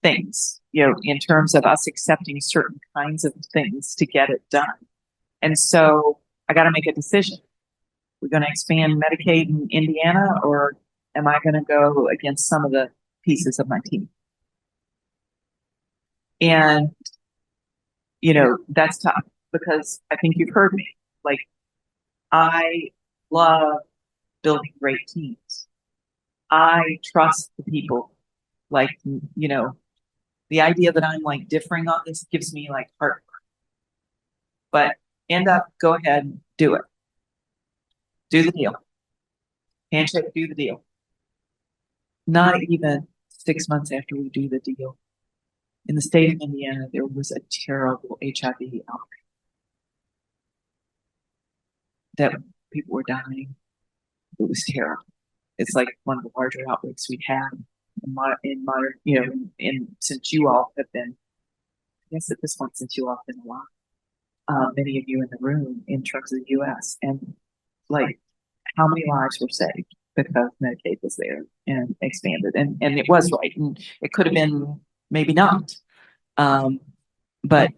things, in terms of us accepting certain kinds of things to get it done. And so I got to make a decision. We're going to expand Medicaid in Indiana, or am I going to go against some of the pieces of my team? And, that's tough, because I think you've heard me. Like, I love building great teams. I trust the people. Like, the idea that I'm like differing on this gives me like heartburn. But go ahead, do it. Do the deal. Handshake, do the deal. Not even 6 months after we do the deal, in the state of Indiana, there was a terrible HIV outbreak. That people were dying. It was terrible. It's like one of the larger outbreaks we've had in modern, since you all have been, I guess at this point, since you all have been alive, many of you in the room in terms of the U.S. and like how many lives were saved because Medicaid was there and expanded, and it was right, and it could have been maybe not, but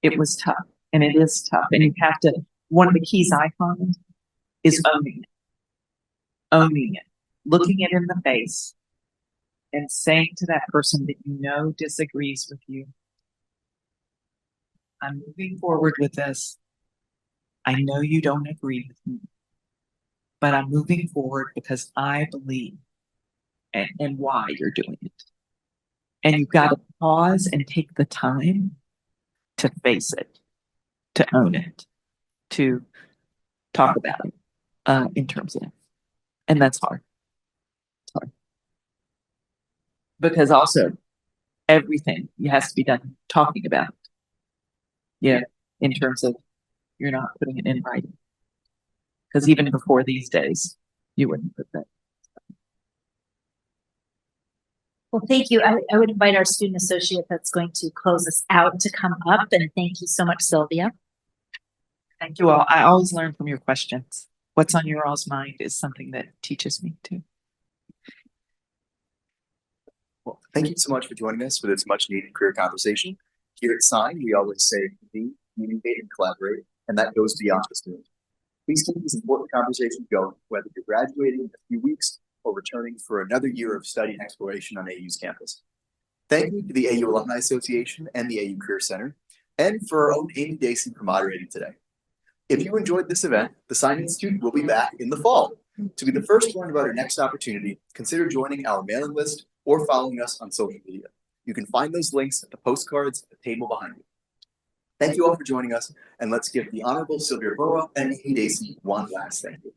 it was tough, and it is tough, and you have to. One of the keys I find is owning it, looking it in the face, and saying to that person that disagrees with you, I'm moving forward with this. I know you don't agree with me, but I'm moving forward because I believe and why you're doing it. And you've got to pause and take the time to face it, to own it, to talk about it in terms of it. And that's hard. It's hard. Because also everything has to be done talking about it. Yeah, in terms of you're not putting it in writing. Because even before these days, you wouldn't put that. Well, thank you. I would invite our student associate that's going to close us out to come up, and thank you so much, Sylvia. Thank you all. I always learn from your questions. What's on your all's mind is something that teaches me too. Well, thank you so much for joining us for this much needed career conversation. Here at Sine, we always say communicate and collaborate, and that goes beyond the student. Please keep this important conversation going, whether you're graduating in a few weeks or returning for another year of study and exploration on AU's campus. Thank you to the AU Alumni Association and the AU Career Center, and for our own Amy Dacey for moderating today. If you enjoyed this event, the Sine Institute will be back in the fall. To be the first to learn about our next opportunity, consider joining our mailing list or following us on social media. You can find those links at the postcards at the table behind you. Thank you all for joining us, and let's give the Honorable Sylvia Burwell and Amy Dacey one last thank you.